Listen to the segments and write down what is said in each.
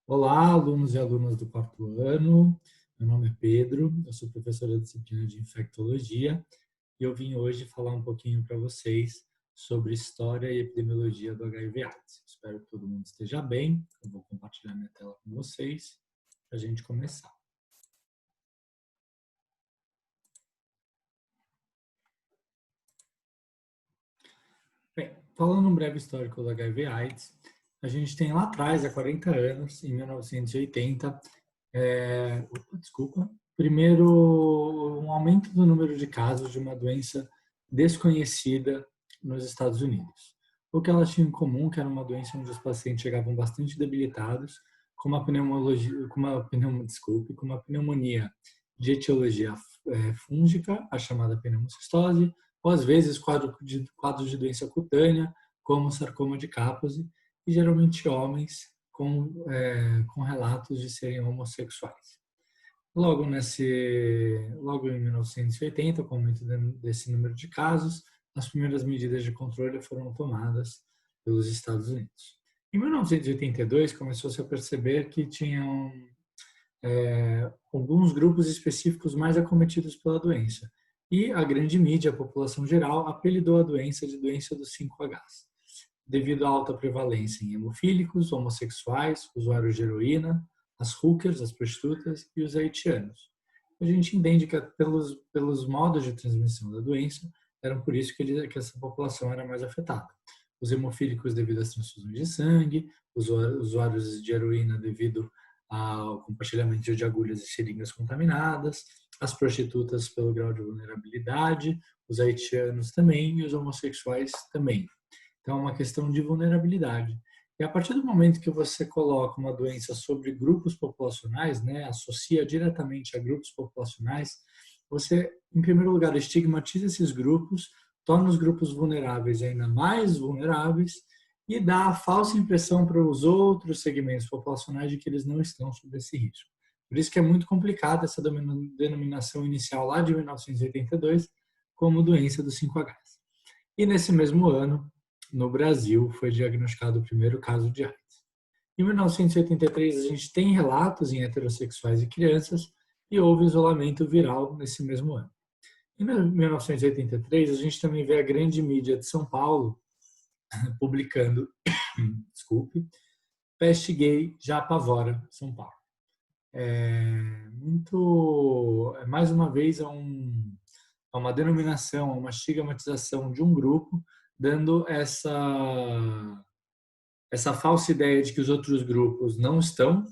Olá, alunos e alunas do quarto ano. Meu nome é Pedro, eu sou professor da disciplina de infectologia e eu vim hoje falar um pouquinho para vocês sobre história e epidemiologia do HIV/AIDS. Espero que todo mundo esteja bem. Eu vou compartilhar minha tela com vocês para a gente começar. Bem, falando um breve histórico do HIV/AIDS, a gente tem lá atrás, há 40 anos, em 1980, primeiro, um aumento do número de casos de uma doença desconhecida nos Estados Unidos. O que ela tinha em comum, que era uma doença onde os pacientes chegavam bastante debilitados, com uma pneumologia, com uma pneumonia de etiologia fúngica, a chamada pneumocistose, ou às vezes quadros de doença cutânea, como sarcoma de Kaposi, e geralmente homens com relatos de serem homossexuais. Logo em 1980, com o aumento desse número de casos, as primeiras medidas de controle foram tomadas pelos Estados Unidos. Em 1982, começou-se a perceber que tinham alguns grupos específicos mais acometidos pela doença. E a grande mídia, a população geral, apelidou a doença de doença dos 5Hs, devido à alta prevalência em hemofílicos, homossexuais, usuários de heroína, as hookers, as prostitutas e os haitianos. A gente entende que pelos modos de transmissão da doença, era por isso que essa população era mais afetada. Os hemofílicos devido às transfusões de sangue, os usuários de heroína devido ao compartilhamento de agulhas e seringas contaminadas, as prostitutas pelo grau de vulnerabilidade, os haitianos também e os homossexuais também. Então, é uma questão de vulnerabilidade. E a partir do momento que você coloca uma doença sobre grupos populacionais, né, associa diretamente a grupos populacionais, você, em primeiro lugar, estigmatiza esses grupos, torna os grupos vulneráveis ainda mais vulneráveis e dá a falsa impressão para os outros segmentos populacionais de que eles não estão sob esse risco. Por isso que é muito complicada essa denominação inicial lá de 1982 como doença dos 5Hs. E nesse mesmo ano, no Brasil, foi diagnosticado o primeiro caso de AIDS. Em 1983, a gente tem relatos em heterossexuais e crianças e houve isolamento viral nesse mesmo ano. Em 1983, a gente também vê a grande mídia de São Paulo publicando, Peste Gay já apavora São Paulo. Mais uma vez, a uma denominação, a uma estigmatização de um grupo, dando essa falsa ideia de que os outros grupos não estão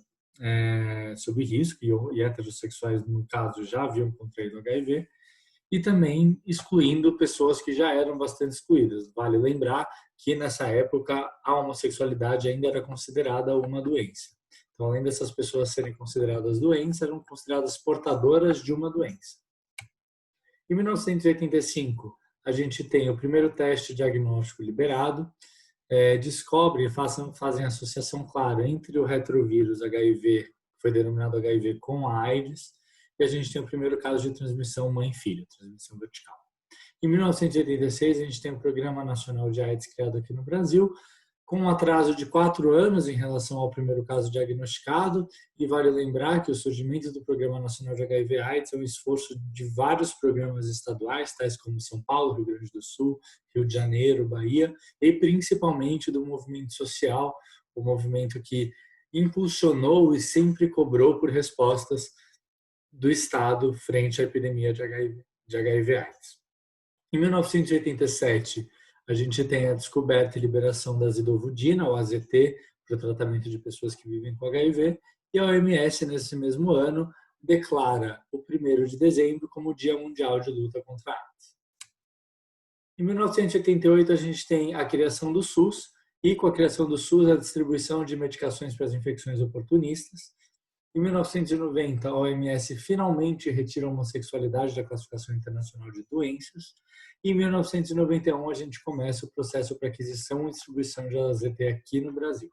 sob risco, e heterossexuais, no caso, já haviam contraído HIV, e também excluindo pessoas que já eram bastante excluídas. Vale lembrar que, nessa época, a homossexualidade ainda era considerada uma doença. Então, além dessas pessoas serem consideradas doentes, eram consideradas portadoras de uma doença. Em 1985, a gente tem o primeiro teste diagnóstico liberado, descobrem e fazem associação clara entre o retrovírus HIV, que foi denominado HIV, com a AIDS, e a gente tem o primeiro caso de transmissão mãe-filho, transmissão vertical. Em 1986, a gente tem o Programa Nacional de AIDS criado aqui no Brasil, com um atraso de 4 anos em relação ao primeiro caso diagnosticado, e vale lembrar que o surgimento do Programa Nacional de HIV/AIDS é um esforço de vários programas estaduais, tais como São Paulo, Rio Grande do Sul, Rio de Janeiro, Bahia, e principalmente do movimento social, o movimento que impulsionou e sempre cobrou por respostas do Estado frente à epidemia de HIV/AIDS. Em 1987, a gente tem a descoberta e liberação da zidovudina, ou AZT, para o tratamento de pessoas que vivem com HIV, e a OMS, nesse mesmo ano, declara o 1º de dezembro como o Dia Mundial de Luta contra a AIDS. Em 1988, a gente tem a criação do SUS, e com a criação do SUS, a distribuição de medicações para as infecções oportunistas. Em 1990, a OMS finalmente retira a homossexualidade da Classificação Internacional de Doenças. E em 1991, a gente começa o processo para aquisição e distribuição de AZT aqui no Brasil.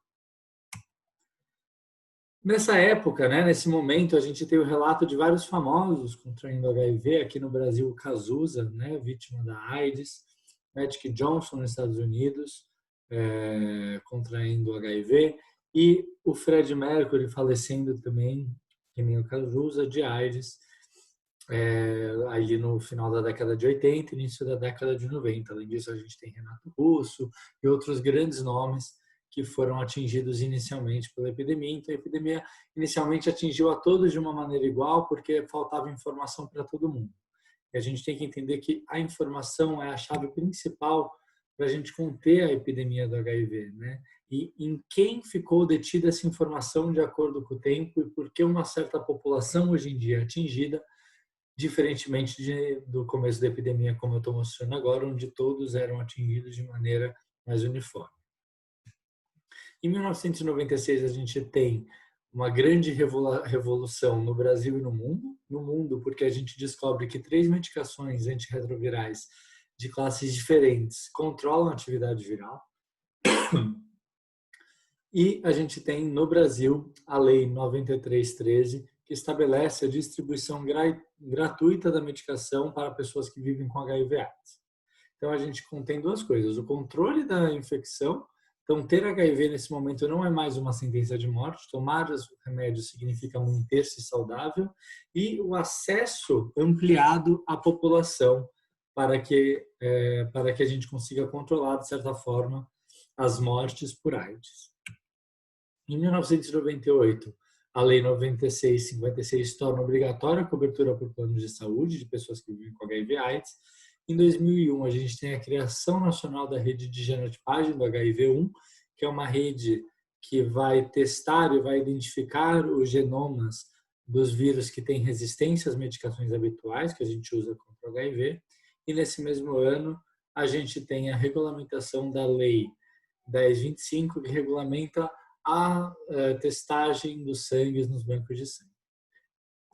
Nessa época, nesse momento, a gente tem o relato de vários famosos contraindo HIV. Aqui no Brasil, o Cazuza, vítima da AIDS. Magic Johnson, nos Estados Unidos, contraindo HIV. E o Fred Mercury falecendo também, que nem o Cazuza, de AIDS, ali no final da década de 80, início da década de 90. Além disso, a gente tem Renato Russo e outros grandes nomes que foram atingidos inicialmente pela epidemia. Então, a epidemia inicialmente atingiu a todos de uma maneira igual, porque faltava informação para todo mundo. E a gente tem que entender que a informação é a chave principal para a gente conter a epidemia do HIV, né? E em quem ficou detida essa informação de acordo com o tempo e por que uma certa população hoje em dia é atingida, diferentemente do começo da epidemia, como eu estou mostrando agora, onde todos eram atingidos de maneira mais uniforme. Em 1996, a gente tem uma grande revolução no Brasil e no mundo. No mundo, porque a gente descobre que 3 medicações antirretrovirais de classes diferentes controlam a atividade viral. E a gente tem no Brasil a Lei 9313, que estabelece a distribuição gratuita da medicação para pessoas que vivem com HIV/AIDS. Então a gente contém 2 coisas: o controle da infecção. Então, ter HIV nesse momento não é mais uma sentença de morte. Tomar os remédios significa manter-se saudável, e o acesso ampliado à população para que a gente consiga controlar, de certa forma, as mortes por AIDS. Em 1998, a Lei 9656 torna obrigatória a cobertura por planos de saúde de pessoas que vivem com HIV/AIDS. Em 2001, a gente tem a criação nacional da rede de genotipagem do HIV-1, que é uma rede que vai testar e vai identificar os genomas dos vírus que têm resistência às medicações habituais que a gente usa contra o HIV. E nesse mesmo ano, a gente tem a regulamentação da Lei 1025, que regulamenta a testagem dos sangues nos bancos de sangue.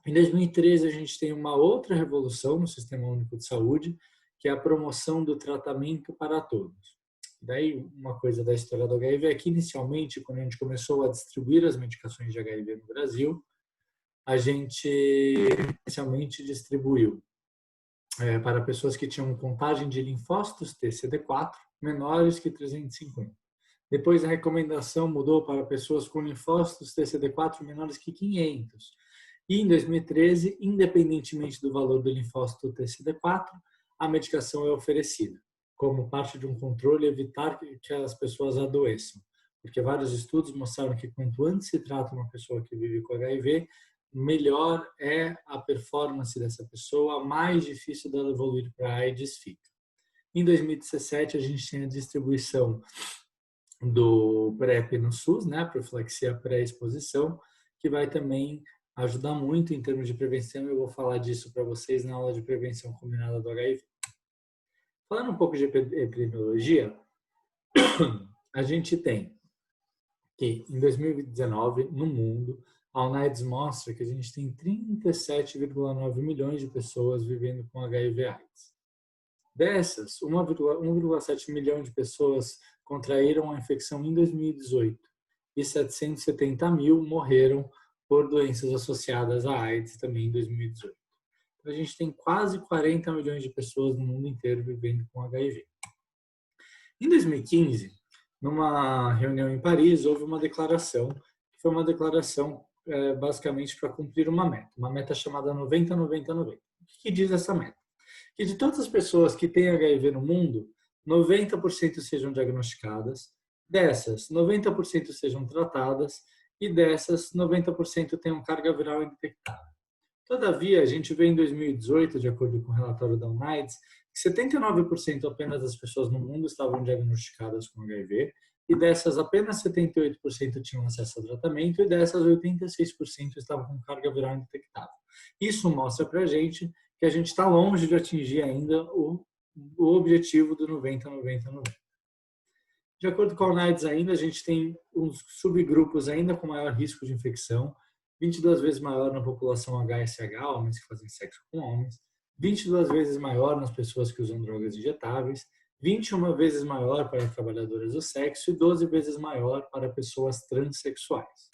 Em 2013, a gente tem uma outra revolução no Sistema Único de Saúde, que é a promoção do tratamento para todos. Daí, uma coisa da história do HIV é que, inicialmente, quando a gente começou a distribuir as medicações de HIV no Brasil, a gente inicialmente distribuiu para pessoas que tinham contagem de linfócitos TCD4 menores que 350. Depois, a recomendação mudou para pessoas com linfócitos TCD4 menores que 500. E em 2013, independentemente do valor do linfócito TCD4, a medicação é oferecida como parte de um controle, evitar que as pessoas adoeçam. Porque vários estudos mostraram que quanto antes se trata uma pessoa que vive com HIV, melhor é a performance dessa pessoa, mais difícil dela evoluir para AIDS fica. Em 2017, a gente tem a distribuição do PrEP no SUS, né, profilaxia pré-exposição, que vai também ajudar muito em termos de prevenção. Eu vou falar disso para vocês na aula de prevenção combinada do HIV. Falando um pouco de epidemiologia, a gente tem que em 2019, no mundo, a UNAIDS mostra que a gente tem 37,9 milhões de pessoas vivendo com HIV/AIDS. Dessas, 1,7 milhão de pessoas contraíram a infecção em 2018 e 770 mil morreram por doenças associadas à AIDS também em 2018. Então, a gente tem quase 40 milhões de pessoas no mundo inteiro vivendo com HIV. Em 2015, numa reunião em Paris, houve uma declaração, que foi uma declaração basicamente para cumprir uma meta chamada 90-90-90. O que diz essa meta? Que de todas as pessoas que têm HIV no mundo, 90% sejam diagnosticadas, dessas, 90% sejam tratadas e dessas, 90% tenham carga viral indetectável. Todavia, a gente vê em 2018, de acordo com o relatório da UNAIDS, que 79% apenas das pessoas no mundo estavam diagnosticadas com HIV, e dessas apenas 78% tinham acesso ao tratamento, e dessas 86% estavam com carga viral indetectável. Isso mostra para a gente que a gente está longe de atingir ainda o objetivo do 90-90-90. De acordo com a UNAIDS ainda, a gente tem uns subgrupos ainda com maior risco de infecção, 22 vezes maior na população HSH, homens que fazem sexo com homens, 22 vezes maior nas pessoas que usam drogas injetáveis, 21 vezes maior para trabalhadoras do sexo e 12 vezes maior para pessoas transexuais.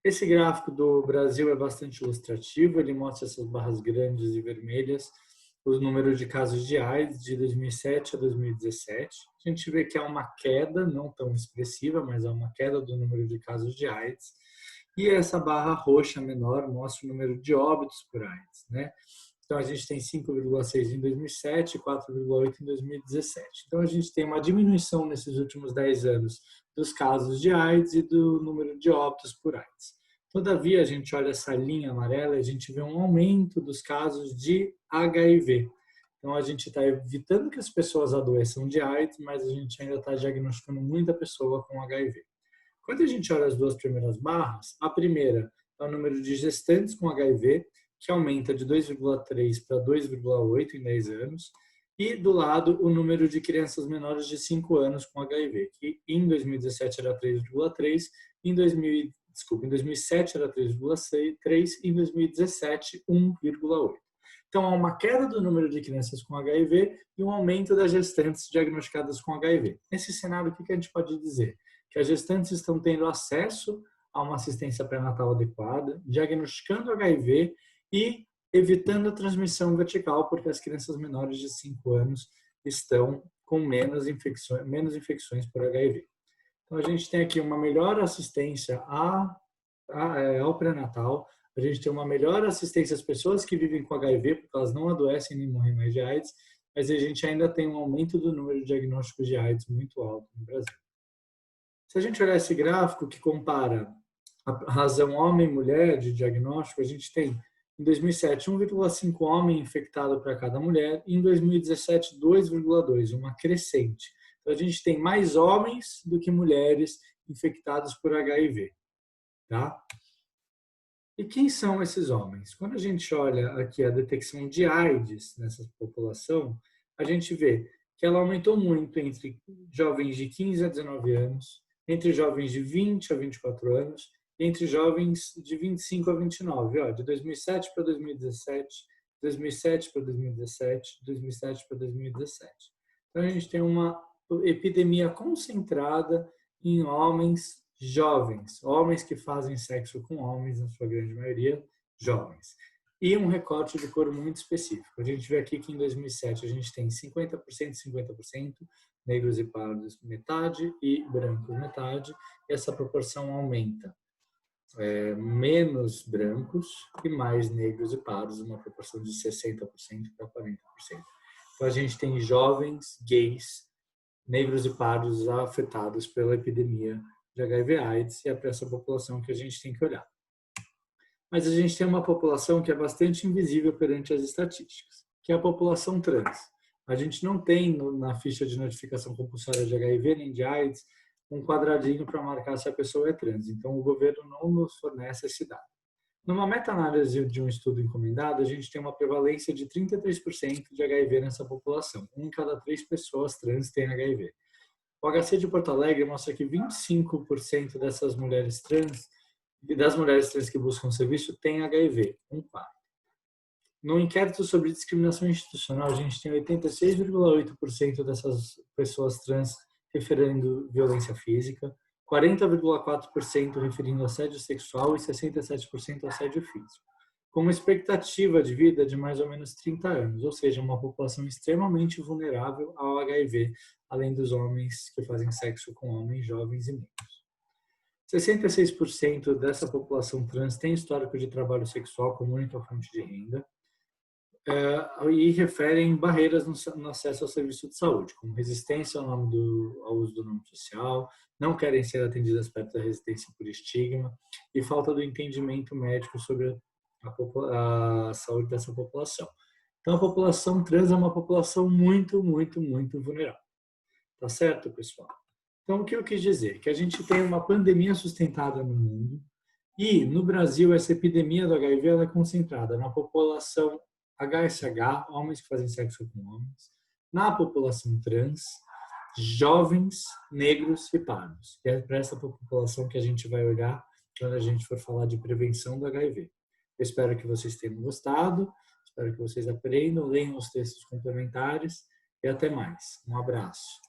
Esse gráfico do Brasil é bastante ilustrativo, ele mostra essas barras grandes e vermelhas o número de casos de AIDS de 2007 a 2017. A gente vê que há uma queda, não tão expressiva, mas há uma queda do número de casos de AIDS. E essa barra roxa menor mostra o número de óbitos por AIDS, né? Então, a gente tem 5,6 em 2007 e 4,8 em 2017. Então, a gente tem uma diminuição nesses últimos 10 anos dos casos de AIDS e do número de óbitos por AIDS. Todavia, a gente olha essa linha amarela e a gente vê um aumento dos casos de HIV. Então, a gente está evitando que as pessoas adoeçam de AIDS, mas a gente ainda está diagnosticando muita pessoa com HIV. Quando a gente olha as duas primeiras barras, a primeira é o número de gestantes com HIV, que aumenta de 2,3 para 2,8 em 10 anos, e do lado o número de crianças menores de 5 anos com HIV, que em 2017 era 3,3, em 2007 era 3,3 e em 2017 1,8. Então, há uma queda do número de crianças com HIV e um aumento das gestantes diagnosticadas com HIV. Nesse cenário, o que a gente pode dizer? Que as gestantes estão tendo acesso a uma assistência pré-natal adequada, diagnosticando HIV e evitando a transmissão vertical, porque as crianças menores de 5 anos estão com menos infecções por HIV. Então, a gente tem aqui uma melhor assistência ao pré-natal, a gente tem uma melhor assistência às pessoas que vivem com HIV, porque elas não adoecem nem morrem mais de AIDS, mas a gente ainda tem um aumento do número de diagnósticos de AIDS muito alto no Brasil. Se a gente olhar esse gráfico que compara a razão homem-mulher de diagnóstico, a gente tem em 2007 1,5 homem infectado para cada mulher e em 2017 2,2, uma crescente. Então a gente tem mais homens do que mulheres infectados por HIV, tá? E quem são esses homens? Quando a gente olha aqui a detecção de AIDS nessa população, a gente vê que ela aumentou muito entre jovens de 15 a 19 anos, entre jovens de 20 a 24 anos, entre jovens de 25 a 29, de 2007 para 2017, 2007 para 2017, 2007 para 2017. Então, a gente tem uma epidemia concentrada em homens jovens, homens que fazem sexo com homens, na sua grande maioria, jovens. E um recorte de cor muito específico. A gente vê aqui que em 2007 a gente tem 50%, 50%, negros e pardos metade e brancos metade, e essa proporção aumenta. Menos brancos e mais negros e pardos, uma proporção de 60% para 40%. Então a gente tem jovens, gays, negros e pardos afetados pela epidemia de HIV/AIDS e é para essa população que a gente tem que olhar. Mas a gente tem uma população que é bastante invisível perante as estatísticas, que é a população trans. A gente não tem na ficha de notificação compulsória de HIV nem de AIDS um quadradinho para marcar se a pessoa é trans. Então, o governo não nos fornece esse dado. Numa meta-análise de um estudo encomendado, a gente tem uma prevalência de 33% de HIV nessa população. 1 em cada 3 pessoas trans tem HIV. O HC de Porto Alegre mostra que 25% dessas mulheres trans, das mulheres trans que buscam serviço, têm HIV, 1/4. No inquérito sobre discriminação institucional, a gente tem 86,8% dessas pessoas trans referindo violência física, 40,4% referindo assédio sexual e 67% assédio físico, com uma expectativa de vida de mais ou menos 30 anos, ou seja, uma população extremamente vulnerável ao HIV, além dos homens que fazem sexo com homens jovens e negros. 66% dessa população trans tem histórico de trabalho sexual como única fonte de renda, e referem barreiras no acesso ao serviço de saúde, como resistência ao uso do nome social, não querem ser atendidas perto da residência por estigma e falta do entendimento médico sobre a saúde dessa população. Então, a população trans é uma população muito, muito, muito vulnerável. Tá certo, pessoal? Então, o que eu quis dizer? Que a gente tem uma pandemia sustentada no mundo e, no Brasil, essa epidemia do HIV ela é concentrada na população HSH, homens que fazem sexo com homens, na população trans, jovens, negros e pardos. E é para essa população que a gente vai olhar quando a gente for falar de prevenção do HIV. Eu espero que vocês tenham gostado, espero que vocês aprendam, leiam os textos complementares e até mais. Um abraço.